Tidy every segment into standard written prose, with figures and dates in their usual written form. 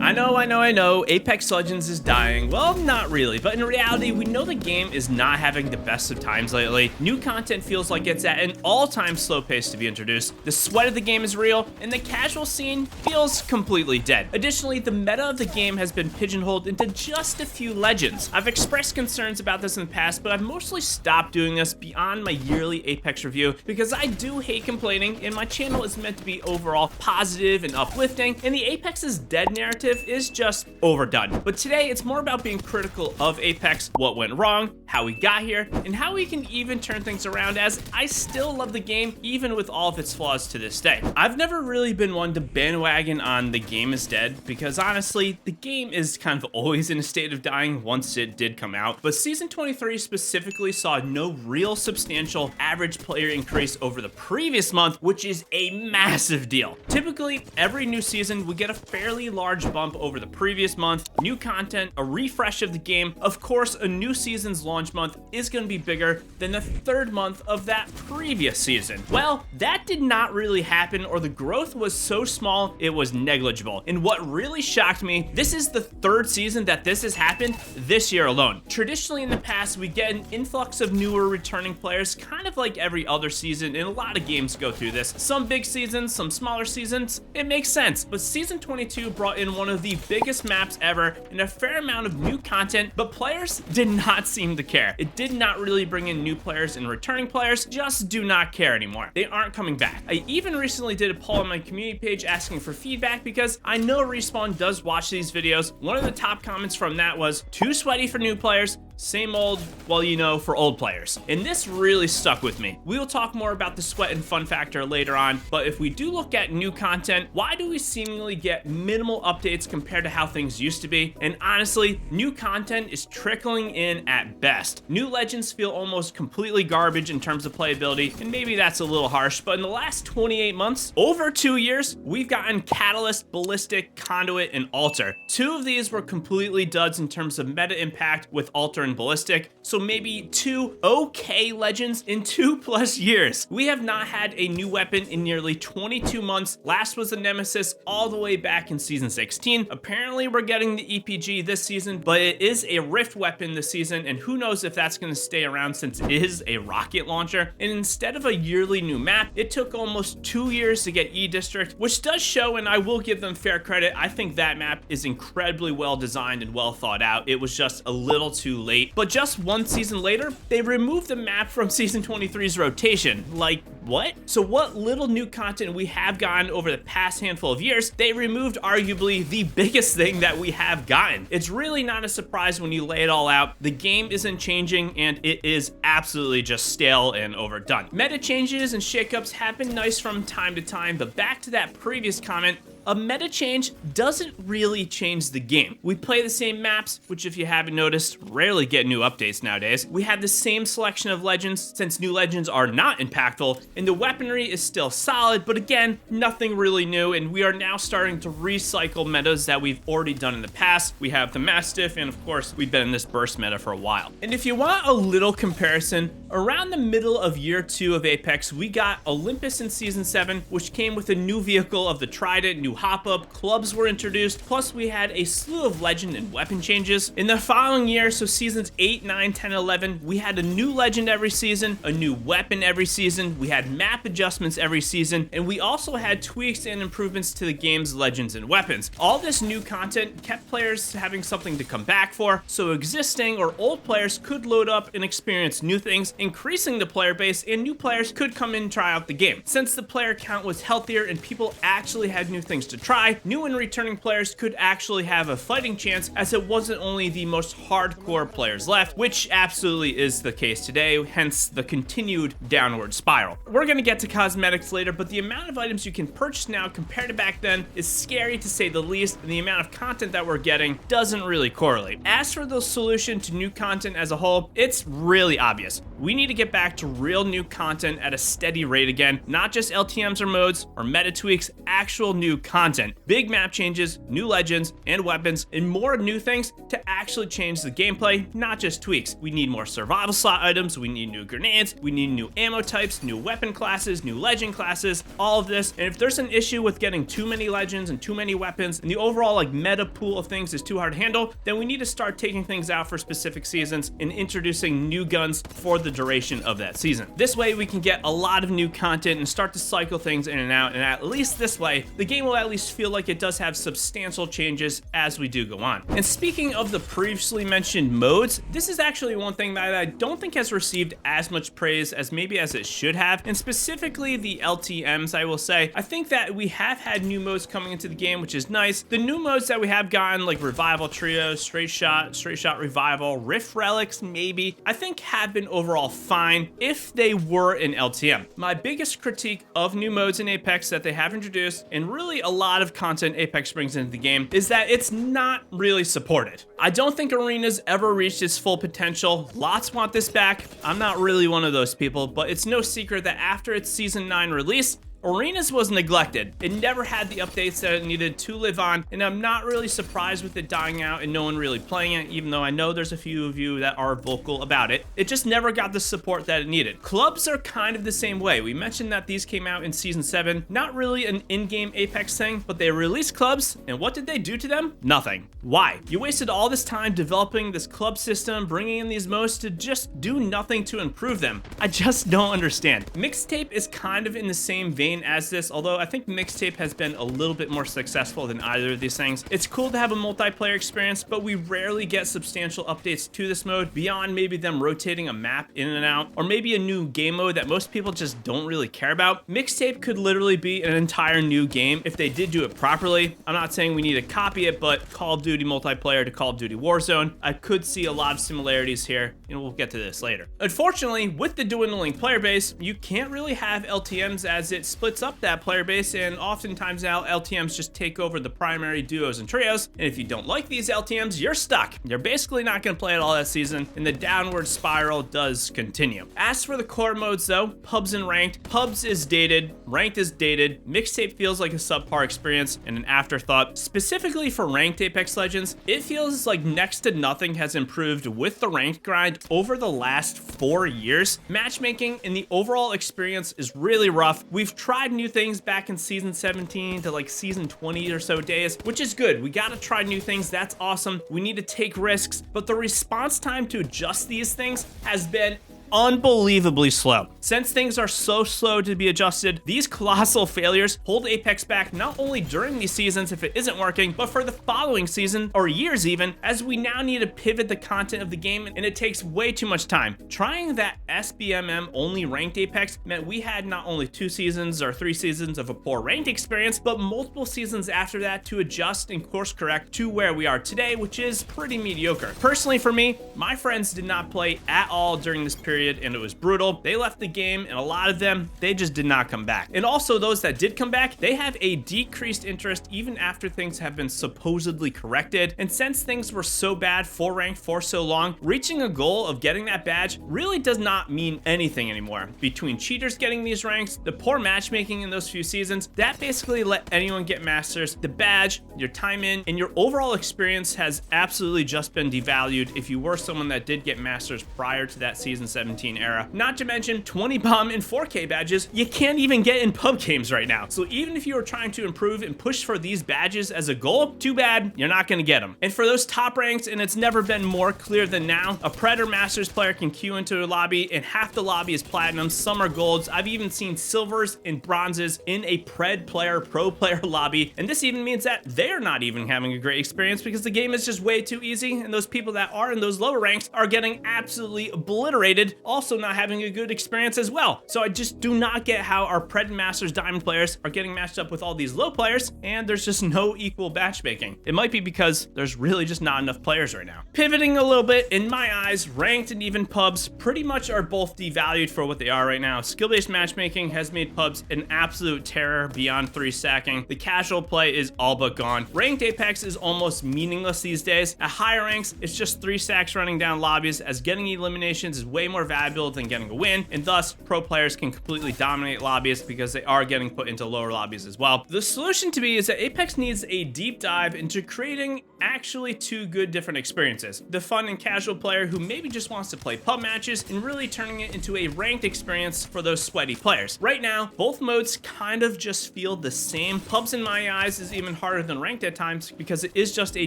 I know, Apex Legends is dying. Well, not really, but in reality, we know the game is not having the best of times lately. New content feels like it's at an all-time slow pace to be introduced. The sweat of the game is real, and the casual scene feels completely dead. Additionally, the meta of the game has been pigeonholed into just a few legends. I've expressed concerns about this in the past, but I've mostly stopped doing this beyond my yearly Apex review because I do hate complaining, and my channel is meant to be overall positive and uplifting, and the Apex is dead narrative is just overdone. But today, it's more about being critical of Apex, what went wrong, how we got here, and how we can even turn things around, as I still love the game even with all of its flaws to this day. I've never really been one to bandwagon on the game is dead because honestly, the game is kind of always in a state of dying once it did come out, but Season 23 specifically saw no real substantial average player increase over the previous month, which is a massive deal. Typically, every new season we get a fairly large bump over the previous month, new content, a refresh of the game. Of course, a new season's launch month is going to be bigger than the third month of that previous season. Well, that did not really happen, or the growth was so small it was negligible. And what really shocked me, this is the third season that this has happened this year alone. Traditionally in the past, we get an influx of newer returning players, kind of like every other season, and a lot of games go through this. Some big seasons, some smaller seasons, it makes sense. But Season 22 brought in one of the biggest maps ever and a fair amount of new content, but players did not seem to care. It did not really bring in new players, and returning players just do not care anymore. They aren't coming back. I even recently did a poll on my community page asking for feedback because I know Respawn does watch these videos. One of the top comments from that was, too sweaty for new players, same old, well, you know, for old players. And this really stuck with me. We will talk more about the sweat and fun factor later on, but if we do look at new content, why do we seemingly get minimal updates compared to how things used to be? And honestly, new content is trickling in at best. New legends feel almost completely garbage in terms of playability, and maybe that's a little harsh, but in the last 28 months, over 2 years, we've gotten Catalyst, Ballistic, Conduit, and Alter. Two of these were completely duds in terms of meta impact with Alter and Ballistic, so maybe two okay legends in 2+ years. We have not had a new weapon in nearly 22 months. Last was the Nemesis all the way back in Season 16. Apparently we're getting the EPG this season, but it is a Rift weapon this season, and who knows if that's going to stay around since it is a rocket launcher. And instead of a yearly new map, it took almost 2 years to get E-District, which does show, and I will give them fair credit. I think that map is incredibly well designed and well thought out. It was just a little too late. But just one season later, they removed the map from Season 23's rotation. Like, what? So what little new content we have gotten over the past handful of years, they removed arguably the biggest thing that we have gotten. It's really not a surprise when you lay it all out. The game isn't changing, and it is absolutely just stale and overdone. Meta changes and shakeups have been nice from time to time, but back to that previous comment, a meta change doesn't really change the game. We play the same maps, which if you haven't noticed, rarely get new updates nowadays. We have the same selection of legends, since new legends are not impactful, and the weaponry is still solid, but again, nothing really new, and we are now starting to recycle metas that we've already done in the past. We have the Mastiff, and of course, we've been in this burst meta for a while. And if you want a little comparison, around the middle of year 2 of Apex, we got Olympus in Season 7, which came with a new vehicle of the Trident, new hop-up, clubs were introduced, plus we had a slew of legend and weapon changes. In the following year, so Seasons 8, 9, 10, 11, we had a new legend every season, a new weapon every season, we had map adjustments every season, and we also had tweaks and improvements to the game's legends and weapons. All this new content kept players having something to come back for, so existing or old players could load up and experience new things, increasing the player base, and new players could come in and try out the game. Since the player count was healthier and people actually had new things to try, new and returning players could actually have a fighting chance, as it wasn't only the most hardcore players left, which absolutely is the case today, hence the continued downward spiral. We're gonna get to cosmetics later, but the amount of items you can purchase now compared to back then is scary to say the least, and the amount of content that we're getting doesn't really correlate. As for the solution to new content as a whole, it's really obvious. We we need to get back to real new content at a steady rate again, not just LTMs or modes or meta tweaks, actual new content. Big map changes, new legends and weapons, and more new things to actually change the gameplay, not just tweaks. We need more survival slot items, we need new grenades, we need new ammo types, new weapon classes, new legend classes, all of this. And if there's an issue with getting too many legends and too many weapons, and the overall like meta pool of things is too hard to handle, then we need to start taking things out for specific seasons and introducing new guns for the duration of that season. This way we can get a lot of new content and start to cycle things in and out, and at least this way, the game will at least feel like it does have substantial changes as we do go on. And speaking of the previously mentioned modes, this is actually one thing that I don't think has received as much praise as maybe as it should have, and specifically the LTMs, I will say. I think that we have had new modes coming into the game, which is nice. The new modes that we have gotten, like Revival Trio, Straight Shot Revival, Rift Relics, maybe, I think have been overall fine if they were an LTM. My biggest critique of new modes in Apex that they have introduced, and really a lot of content Apex brings into the game, is that it's not really supported. I don't think Arena's ever reached its full potential. Lots want this back. I'm not really one of those people, but it's no secret that after its Season 9 release, Arenas was neglected. It never had the updates that it needed to live on, and I'm not really surprised with it dying out and no one really playing it, even though I know there's a few of you that are vocal about it. It just never got the support that it needed. Clubs are kind of the same way. We mentioned that these came out in Season 7, not really an in-game Apex thing, but they released clubs, and what did they do to them? Nothing. Why? You wasted all this time developing this club system, bringing in these modes to just do nothing to improve them. I just don't understand. Mixtape is kind of in the same vein as this, although I think Mixtape has been a little bit more successful than either of these things. It's cool to have a multiplayer experience, but we rarely get substantial updates to this mode beyond maybe them rotating a map in and out, or maybe a new game mode that most people just don't really care about. Mixtape could literally be an entire new game if they did do it properly. I'm not saying we need to copy it, but Call of Duty multiplayer to Call of Duty Warzone, I could see a lot of similarities here, and we'll get to this later. Unfortunately, with the dwindling player base, you can't really have LTMs as it splits up that player base, and oftentimes now LTMs just take over the primary duos and trios, and if you don't like these LTMs, you're stuck. You're basically not going to play it all that season, and the downward spiral does continue. As for the core modes though, pubs and ranked, pubs is dated, ranked is dated, mixtape feels like a subpar experience and an afterthought. Specifically for ranked Apex Legends, it feels like next to nothing has improved with the ranked grind over the last 4 years. Matchmaking and the overall experience is really rough. We've tried new things back in Season 17 to like Season 20 or so days, which is good. We gotta try new things, that's awesome. We need to take risks, but the response time to adjust these things has been unbelievably slow. Since things are so slow to be adjusted, these colossal failures hold Apex back not only during these seasons if it isn't working, but for the following season or years even, as we now need to pivot the content of the game, and it takes way too much time. Trying that SBMM only ranked Apex meant we had not only 2 seasons or 3 seasons of a poor ranked experience, but multiple seasons after that to adjust and course correct to where we are today, which is pretty mediocre. Personally for me, my friends did not play at all during this period, and it was brutal. They left the game, and a lot of them, they just did not come back. And also those that did come back, they have a decreased interest even after things have been supposedly corrected. And since things were so bad for ranked for so long, reaching a goal of getting that badge really does not mean anything anymore. Between cheaters getting these ranks, the poor matchmaking in those few seasons, that basically let anyone get masters. The badge, your time in, and your overall experience has absolutely just been devalued if you were someone that did get masters prior to that Season 17 era. Not to mention 20 bomb and 4K badges you can't even get in pub games right now. So even if you are trying to improve and push for these badges as a goal, too bad, you're not gonna get them. And for those top ranks, and it's never been more clear than now, a Predator Masters player can queue into a lobby and half the lobby is platinum, some are golds. I've even seen silvers and bronzes in a Pred player, pro player lobby, and this even means that they're not even having a great experience because the game is just way too easy, and those people that are in those lower ranks are getting absolutely obliterated, also not having a good experience experience as well. So I just do not get how our Pred and Masters Diamond players are getting matched up with all these low players, and there's just no equal matchmaking. It might be because there's really just not enough players right now. Pivoting a little bit, in my eyes, ranked and even pubs pretty much are both devalued for what they are right now. Skill-based matchmaking has made pubs an absolute terror beyond 3 stacking. The casual play is all but gone. Ranked Apex is almost meaningless these days. At higher ranks, it's just 3 stacks running down lobbies, as getting eliminations is way more valuable than getting a win, and thus pro players can completely dominate lobbies because they are getting put into lower lobbies as well. The solution to me is that Apex needs a deep dive into creating actually 2 good different experiences. The fun and casual player who maybe just wants to play pub matches, and really turning it into a ranked experience for those sweaty players. Right now, both modes kind of just feel the same. Pubs in my eyes is even harder than ranked at times because it is just a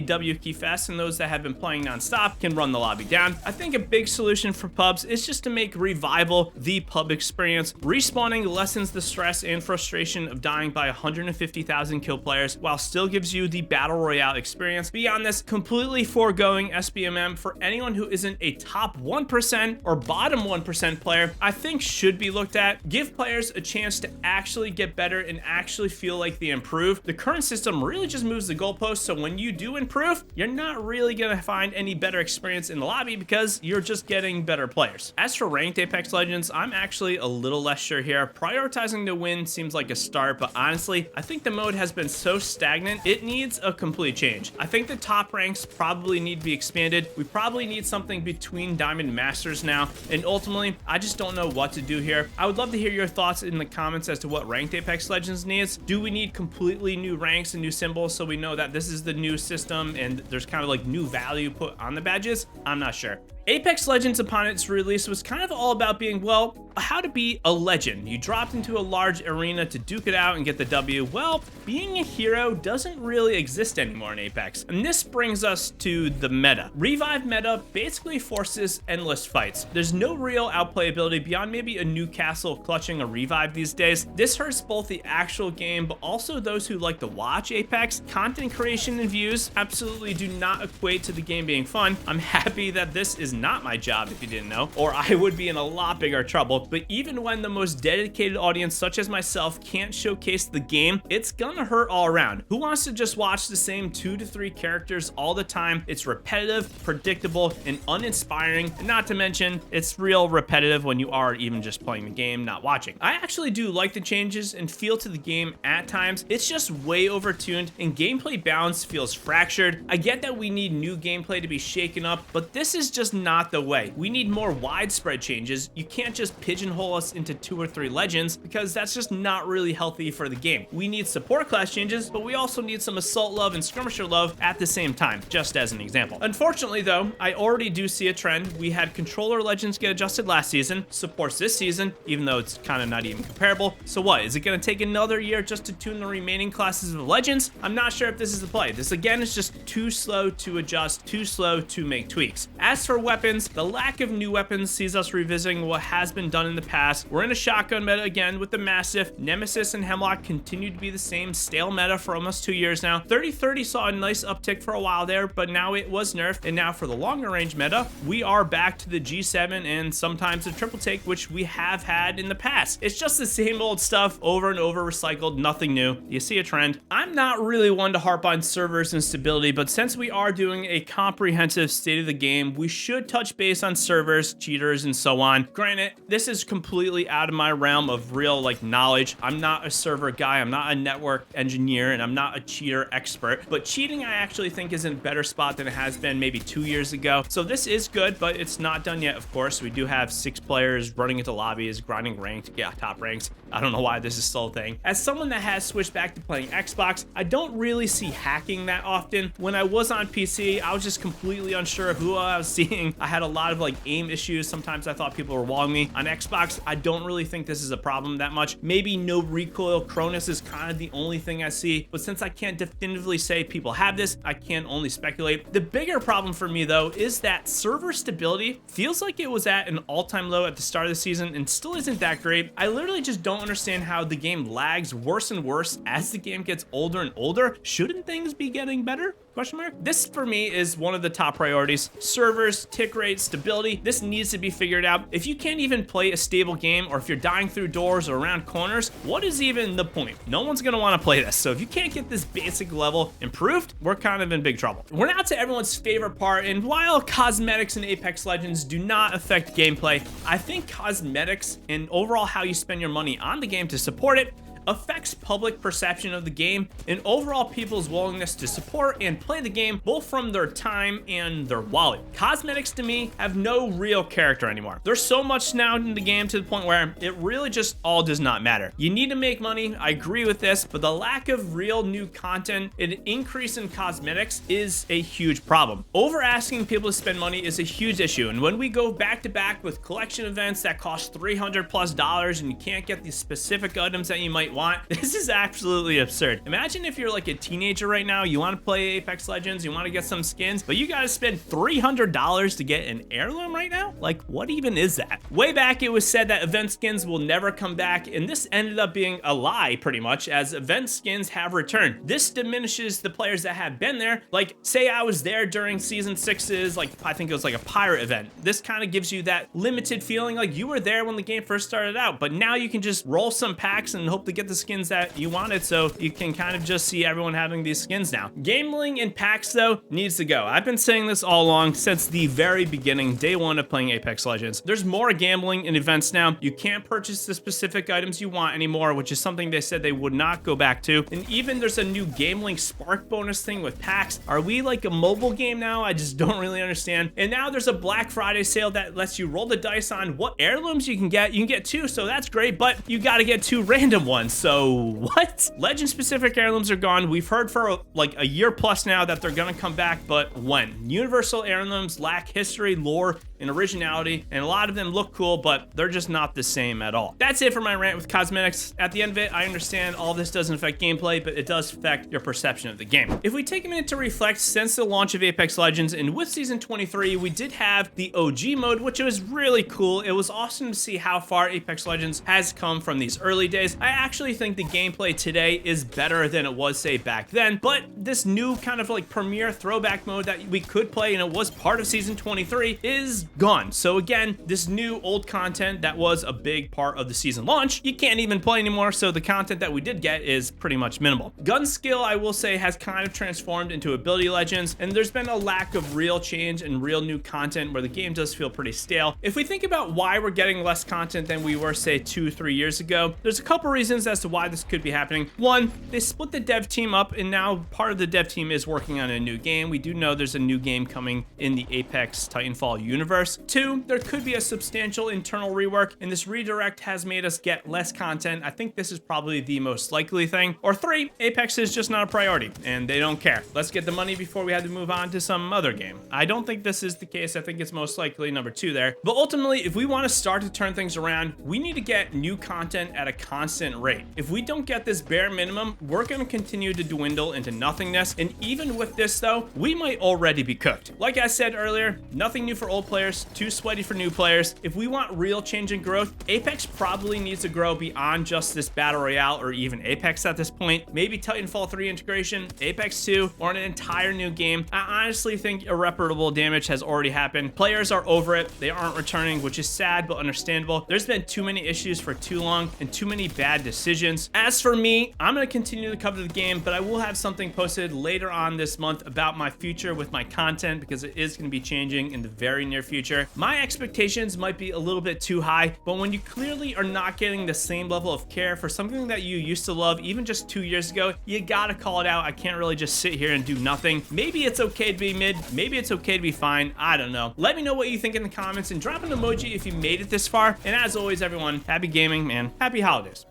W key fest, and those that have been playing non-stop can run the lobby down. I think a big solution for pubs is just to make Revival the pub experience. Respawning lessens the stress and frustration of dying by 150,000 kill players, while still gives you the battle royale experience. Beyond this, completely foregoing SBMM for anyone who isn't a top 1% or bottom 1% player, I think should be looked at. Give players a chance to actually get better and actually feel like they improve. The current system really just moves the goalposts, so when you do improve, you're not really gonna find any better experience in the lobby because you're just getting better players. As for ranked Apex Legends, I'm actually a little less sure here. Prioritizing the win seems like a start, but honestly, I think the mode has been so stagnant, it needs a complete change. I think the top ranks probably need to be expanded. We probably need something between Diamond and Masters now, and ultimately, I just don't know what to do here. I would love to hear your thoughts in the comments as to what ranked Apex Legends needs. Do we need completely new ranks and new symbols so we know that this is the new system and there's kind of like new value put on the badges? I'm not sure. Apex Legends upon its release was kind of all about being, well, how to be a legend. You dropped into a large arena to duke it out and get the W. Well, being a hero doesn't really exist anymore in Apex. And this brings us to the meta. Revive meta basically forces endless fights. There's no real outplayability beyond maybe a Newcastle clutching a revive these days. This hurts both the actual game, but also those who like to watch Apex. Content creation and views absolutely do not equate to the game being fun. I'm happy that this is not my job, if you didn't know, or I would be in a lot bigger trouble. But even when the most dedicated audience, such as myself, can't showcase the game, it's gonna hurt all around. Who wants to just watch the same 2 to 3 characters all the time? It's repetitive, predictable, and uninspiring. And not to mention, it's real repetitive when you are even just playing the game, not watching. I actually do like the changes and feel to the game at times. It's just way overtuned, and gameplay balance feels fractured. I get that we need new gameplay to be shaken up, but this is just not the way. We need more widespread changes. You can't just pigeonhole us into 2 or 3 legends because that's just not really healthy for the game. We need support class changes, but we also need some assault love and skirmisher love at the same time, just as an example. Unfortunately though, I already do see a trend. We had controller legends get adjusted last season, supports this season, even though it's kind of not even comparable. So what, is it going to take another year just to tune the remaining classes of legends? I'm not sure if this is the play. This again is just too slow to adjust, too slow to make tweaks. As for weapons, the lack of new weapons sees us revisiting what has been done in the past. We're in a shotgun meta again with the Mastiff. Nemesis and Hemlock continue to be the same stale meta for almost 2 years now. 30-30 saw a nice uptick for a while there, but now it was nerfed, and now for the longer range meta, we are back to the G7 and sometimes the triple take, which we have had in the past. It's just the same old stuff over and over recycled, nothing new. You see a trend. I'm not really one to harp on servers and stability, but since we are doing a comprehensive state of the game, we should touch base on servers, cheaters, and so on. Granted, this is completely out of my realm of real knowledge. I'm not a server guy, I'm not a network engineer, and I'm not a cheater expert, but cheating I actually think is in a better spot than it has been maybe 2 years ago. So this is good, but it's not done yet, of course. We do have 6 players running into lobbies, grinding ranked, yeah, top ranks. I don't know why this is still a thing. As someone that has switched back to playing Xbox, I don't really see hacking that often. When I was on PC, I was just completely unsure of who I was seeing. I had a lot of aim issues. Sometimes I thought people were walling me. On Xbox, I don't really think this is a problem that much. Maybe no recoil Cronus is kind of the only thing I see, but since I can't definitively say people have this, I can only speculate. The bigger problem for me though is that server stability feels like it was at an all-time low at the start of the season and still isn't that great. I literally just don't understand how the game lags worse and worse as the game gets older and older. Shouldn't things be getting better? Question mark? This for me is one of the top priorities. Servers, tick rate, stability, this needs to be figured out. If you can't even play a stable game, or if you're dying through doors or around corners, what is even the point? No one's gonna wanna play this. So if you can't get this basic level improved, we're kind of in big trouble. We're now to everyone's favorite part, and while cosmetics in Apex Legends do not affect gameplay, I think cosmetics and overall how you spend your money on the game to support it affects public perception of the game and overall people's willingness to support and play the game, both from their time and their wallet. Cosmetics to me have no real character anymore. There's so much now in the game to the point where it really just all does not matter. You need to make money, I agree with this, but the lack of real new content and an increase in cosmetics is a huge problem. Over asking people to spend money is a huge issue, and when we go back to back with collection events that cost $300+ and you can't get the specific items that you might want, this is absolutely absurd. Imagine if you're like a teenager right now, you want to play Apex Legends, you want to get some skins, but you gotta spend $300 to get an heirloom right now? Like, what even is that? Way back, it was said that event skins will never come back, and this ended up being a lie pretty much, as event skins have returned. This diminishes the players that have been there. Like, say I was there during season 6's, like, I think it was like a pirate event. This kind of gives you that limited feeling like you were there when the game first started out, but now you can just roll some packs and hope to get the skins that you wanted, so you can kind of just see everyone having these skins now. Gambling in packs though needs to go. I've been saying this all along since the very beginning, day one of playing Apex Legends. There's more gambling in events now. You can't purchase the specific items you want anymore, which is something they said they would not go back to. And even there's a new gambling spark bonus thing with packs. Are we like a mobile game now? I just don't really understand. And now there's a Black Friday sale that lets you roll the dice on what heirlooms you can get. You can get 2, so that's great, but you gotta get 2 random ones. So what? Legend specific heirlooms are gone. We've heard for like a year plus now that they're gonna come back, but when? Universal heirlooms lack history, lore, and originality, and a lot of them look cool, but they're just not the same at all. That's it for my rant with cosmetics. At the end of it, I understand all this doesn't affect gameplay, but it does affect your perception of the game. If we take a minute to reflect, since the launch of Apex Legends and with season 23, we did have the OG mode, which was really cool. It was awesome to see how far Apex Legends has come from these early days. I actually think the gameplay today is better than it was, say, back then, but this new kind of like premiere throwback mode that we could play, and it was part of season 23, is gone. So again, this new old content that was a big part of the season launch, you can't even play anymore, so the content that we did get is pretty much minimal. Gun skill, I will say, has kind of transformed into ability legends, and there's been a lack of real change and real new content where the game does feel pretty stale. If we think about why we're getting less content than we were, say, 2-3 years ago, there's a couple reasons as to why this could be happening. One, they split the dev team up, and now part of the dev team is working on a new game. We do know there's a new game coming in the Apex Titanfall universe. Two, there could be a substantial internal rework, and this redirect has made us get less content. I think this is probably the most likely thing. Or three, Apex is just not a priority, and they don't care. Let's get the money before we had to move on to some other game. I don't think this is the case. I think it's most likely number 2 there. But ultimately, if we want to start to turn things around, we need to get new content at a constant rate. If we don't get this bare minimum, we're going to continue to dwindle into nothingness. And even with this though, we might already be cooked. Like I said earlier, nothing new for old players, too sweaty for new players. If we want real change and growth, Apex probably needs to grow beyond just this battle royale or even Apex at this point. Maybe Titanfall 3 integration, Apex 2, or an entire new game. I honestly think irreparable damage has already happened. Players are over it. They aren't returning, which is sad but understandable. There's been too many issues for too long and too many bad decisions. As for me, I'm going to continue to cover the game, but I will have something posted later on this month about my future with my content, because it is going to be changing in the very near future. My expectations might be a little bit too high, but when you clearly are not getting the same level of care for something that you used to love even just 2 years ago, you gotta call it out. I can't really just sit here and do nothing. Maybe it's okay to be mid, maybe it's okay to be fine, I don't know. Let me know what you think in the comments, and drop an emoji if you made it this far. And as always, everyone, happy gaming and happy holidays.